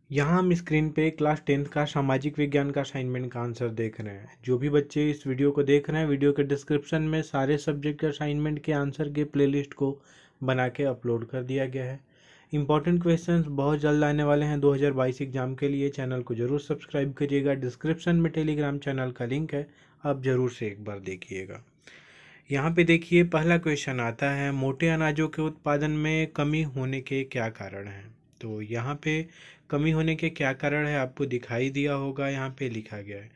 यहाँ हम स्क्रीन पे क्लास 10th का सामाजिक विज्ञान का असाइनमेंट का आंसर देख रहे हैं। जो भी बच्चे इस वीडियो को देख रहे हैं, वीडियो के डिस्क्रिप्शन में सारे सब्जेक्ट के असाइनमेंट के आंसर के प्लेलिस्ट को बना के अपलोड कर दिया गया है। इंपॉर्टेंट क्वेश्चंस बहुत जल्द आने वाले हैं 2022 एग्जाम के लिए। चैनल को जरूर सब्सक्राइब करिएगा। डिस्क्रिप्शन में टेलीग्राम चैनल का लिंक है, आप जरूर से एक बार देखिएगा। यहाँ पे देखिए, पहला क्वेश्चन आता है, मोटे अनाजों के उत्पादन में कमी होने के क्या कारण हैं। तो यहाँ पे कमी होने के क्या कारण है आपको दिखाई दिया होगा, यहाँ पे लिखा गया है।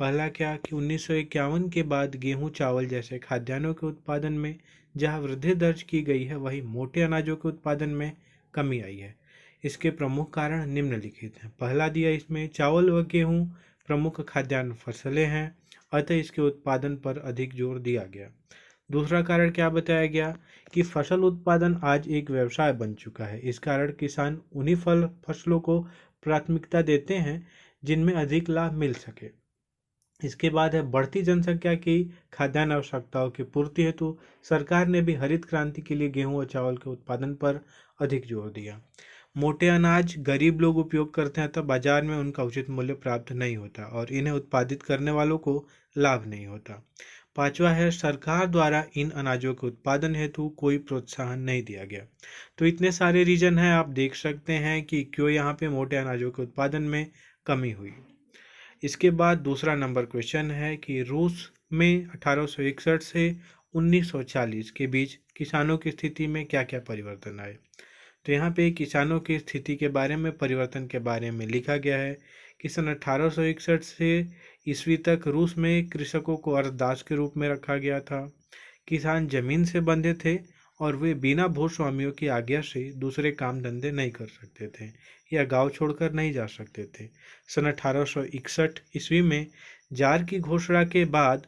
पहला क्या कि 1951 के बाद गेहूं, चावल जैसे खाद्यान्नों के उत्पादन में जहाँ वृद्धि दर्ज की गई है, वहीं मोटे अनाजों के उत्पादन में कमी आई है। इसके प्रमुख कारण निम्नलिखित हैं। पहला दिया इसमें, चावल व गेहूँ प्रमुख खाद्यान्न फसलें हैं, अतः इसके उत्पादन पर अधिक जोर दिया गया। दूसरा कारण क्या बताया गया कि फसल उत्पादन आज एक व्यवसाय बन चुका है। इस कारण किसान उन्हीं फसलों को प्राथमिकता देते हैं जिनमें अधिक लाभ मिल सके। इसके बाद है, बढ़ती जनसंख्या की खाद्यान्न आवश्यकताओं की पूर्ति हेतु सरकार ने भी हरित क्रांति के लिए गेहूं और चावल के उत्पादन पर अधिक जोर दिया। मोटे अनाज गरीब लोग उपयोग करते हैं, तब बाजार में उनका उचित मूल्य प्राप्त नहीं होता और इन्हें उत्पादित करने वालों को लाभ नहीं होता। पांचवा है, सरकार द्वारा इन अनाजों के उत्पादन हेतु कोई प्रोत्साहन नहीं दिया गया। तो इतने सारे रीजन हैं, आप देख सकते हैं कि क्यों यहाँ पे मोटे अनाजों के उत्पादन में कमी हुई। इसके बाद दूसरा नंबर क्वेश्चन है कि रूस में 1861 से 1940 के बीच किसानों की स्थिति में क्या क्या परिवर्तन आए। तो यहाँ पे किसानों की स्थिति के बारे में, परिवर्तन के बारे में लिखा गया है कि सन 1861 से ईस्वी तक रूस में कृषकों को अर्धदास के रूप में रखा गया था। किसान जमीन से बंधे थे और वे बिना भूस्वामियों की आज्ञा से दूसरे काम धंधे नहीं कर सकते थे या गांव छोड़कर नहीं जा सकते थे। सन 1861 ईस्वी में जार की घोषणा के बाद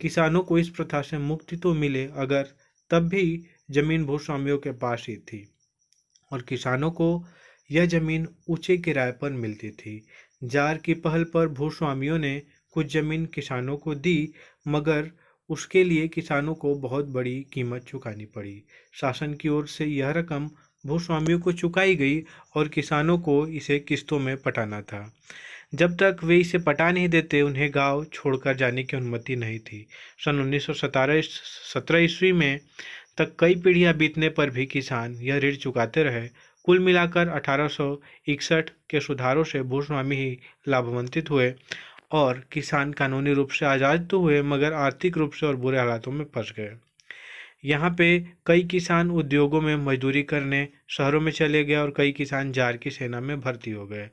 किसानों को इस प्रथा से मुक्ति तो मिले, अगर तब भी जमीन भूस्वामियों के पास ही थी और किसानों को यह जमीन ऊंचे किराए पर मिलती थी। जार की पहल पर भूस्वामियों ने कुछ जमीन किसानों को दी, मगर उसके लिए किसानों को बहुत बड़ी कीमत चुकानी पड़ी। शासन की ओर से यह रकम भूस्वामियों को चुकाई गई और किसानों को इसे किस्तों में पटाना था। जब तक वे इसे पटा नहीं देते, उन्हें गांव छोड़कर जाने की अनुमति नहीं थी। सन 1917 ईस्वी में तक कई पीढ़ियां बीतने पर भी किसान यह ऋण चुकाते रहे। कुल मिलाकर 1861 के सुधारों से भूस्वामी ही लाभान्वित हुए और किसान कानूनी रूप से आज़ाद तो हुए, मगर आर्थिक रूप से और बुरे हालातों में फंस गए। यहाँ पे कई किसान उद्योगों में मजदूरी करने शहरों में चले गए और कई किसान जार की सेना में भर्ती हो गए।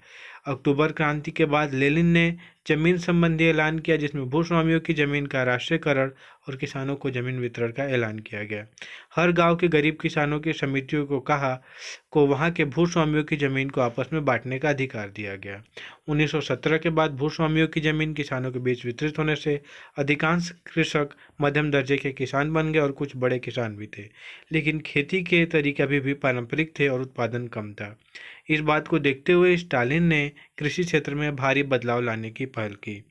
अक्टूबर क्रांति के बाद लेनिन ने जमीन संबंधी ऐलान किया, जिसमें भूस्वामियों की जमीन का राष्ट्रीयकरण और किसानों को जमीन वितरण का ऐलान किया गया। हर गांव के गरीब किसानों की समितियों को वहां के भूस्वामियों की जमीन को आपस में बांटने का अधिकार दिया गया। 1917 के बाद भूस्वामियों की जमीन किसानों के बीच वितरित होने से अधिकांश कृषक मध्यम दर्जे के किसान बन गए और कुछ बड़े किसान भी थे, लेकिन खेती के तरीके अभी भी पारंपरिक थे और उत्पादन कम था। इस बात को देखते हुए स्टालिन ने कृषि क्षेत्र में भारी बदलाव लाने की पहल की।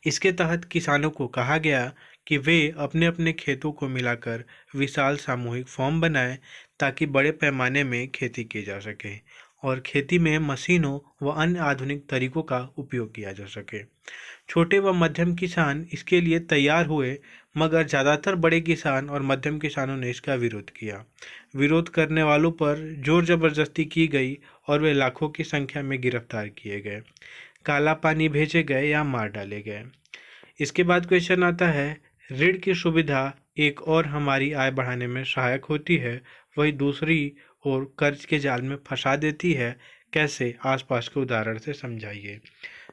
इसके तहत किसानों को कहा गया कि वे अपने अपने खेतों को मिलाकर विशाल सामूहिक फॉर्म बनाएं, ताकि बड़े पैमाने में खेती की जा सके और खेती में मशीनों व अन्य आधुनिक तरीकों का उपयोग किया जा सके। छोटे व मध्यम किसान इसके लिए तैयार हुए, मगर ज़्यादातर बड़े किसान और मध्यम किसानों ने इसका विरोध किया। विरोध करने वालों पर जोर जबरदस्ती की गई और वे लाखों की संख्या में गिरफ्तार किए गए, काला पानी भेजे गए या मार डाले गए। इसके बाद क्वेश्चन आता है, ऋण की सुविधा एक और हमारी आय बढ़ाने में सहायक होती है, वही दूसरी ओर कर्ज के जाल में फंसा देती है। कैसे? आसपास के उदाहरण से समझाइए।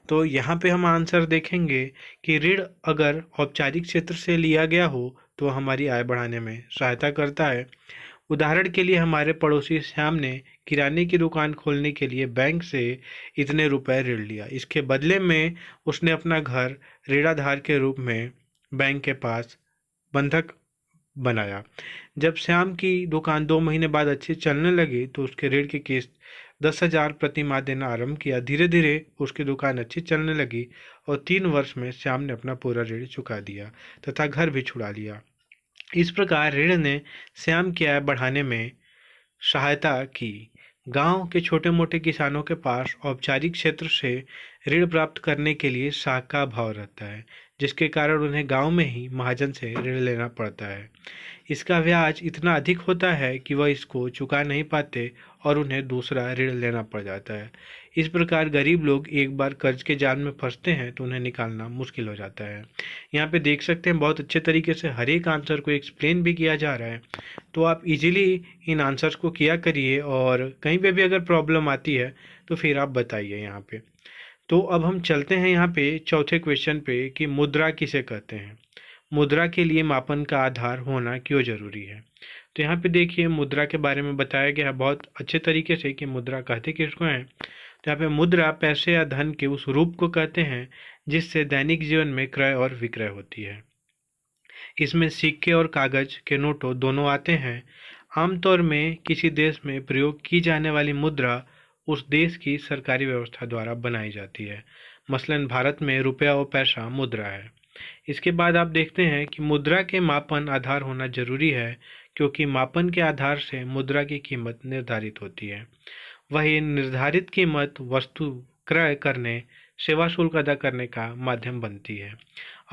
तो यहाँ पे हम आंसर देखेंगे कि ऋण अगर औपचारिक क्षेत्र से लिया गया हो तो हमारी आय बढ़ाने में सहायता करता है। उदाहरण के लिए, हमारे पड़ोसी श्याम ने किराने की दुकान खोलने के लिए बैंक से इतने रुपए ऋण लिया। इसके बदले में उसने अपना घर ऋणाधार के रूप में बैंक के पास बंधक बनाया। जब श्याम की दुकान 2 महीने बाद अच्छी चलने लगी तो उसके ऋण की किस्त 10,000 प्रति माह देना आरंभ किया। धीरे धीरे उसकी दुकान अच्छी चलने लगी और 3 वर्ष में श्याम ने अपना पूरा ऋण चुका दिया तथा घर भी छुड़ा लिया। इस प्रकार ऋण ने श्याम की आय बढ़ाने में सहायता की। गांव के छोटे मोटे किसानों के पास औपचारिक क्षेत्र से ऋण प्राप्त करने के लिए साख का अभाव रहता है, जिसके कारण उन्हें गांव में ही महाजन से ऋण लेना पड़ता है। इसका ब्याज इतना अधिक होता है कि वह इसको चुका नहीं पाते और उन्हें दूसरा ऋण लेना पड़ जाता है। इस प्रकार गरीब लोग एक बार कर्ज के जाल में फंसते हैं तो उन्हें निकालना मुश्किल हो जाता है। यहाँ पे देख सकते हैं बहुत अच्छे तरीके से हर एक आंसर को एक्सप्लेन भी किया जा रहा है, तो आप इजीली इन आंसर्स को किया करिए और कहीं पे भी अगर प्रॉब्लम आती है तो फिर आप बताइए यहाँ पे। तो अब हम चलते हैं यहाँ पे चौथे क्वेश्चन पे कि मुद्रा किसे कहते हैं। मुद्रा के लिए मापन का आधार होना क्यों जरूरी है। तो यहाँ पे देखिए मुद्रा के बारे में बताया गया है बहुत अच्छे तरीके से कि मुद्रा कहते किसको हैं। तो यहाँ पे मुद्रा पैसे या धन के उस रूप को कहते हैं जिससे दैनिक जीवन में क्रय और विक्रय होती है। इसमें सिक्के और कागज के नोटों दोनों आते हैं। आमतौर में किसी देश में प्रयोग की जाने वाली मुद्रा उस देश की सरकारी व्यवस्था द्वारा बनाई जाती है। मसलन भारत में रुपया और पैसा मुद्रा है। इसके बाद आप देखते हैं कि मुद्रा के मापन आधार होना जरूरी है, क्योंकि मापन के आधार से मुद्रा की कीमत निर्धारित होती है। वही निर्धारित कीमत वस्तु क्रय करने, सेवा शुल्क अदा करने का माध्यम बनती है।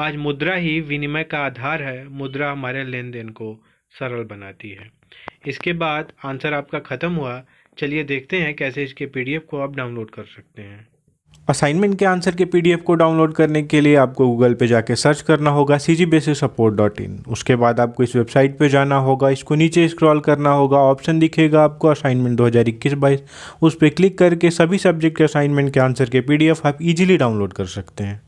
आज मुद्रा ही विनिमय का आधार है। मुद्रा हमारे लेन देन को सरल बनाती है। इसके बाद आंसर आपका खत्म हुआ। चलिए देखते हैं कैसे इसके पीडीएफ को आप डाउनलोड कर सकते हैं। असाइनमेंट के आंसर के पीडीएफ को डाउनलोड करने के लिए आपको गूगल पे जाके सर्च करना होगा cgbasicsupport.in। उसके बाद आपको इस वेबसाइट पे जाना होगा, इसको नीचे स्क्रॉल करना होगा, ऑप्शन दिखेगा आपको असाइनमेंट 2021-22, उस पर क्लिक करके सभी सब्जेक्ट के असाइनमेंट के आंसर के पीडीएफ आप इजीली डाउनलोड कर सकते हैं।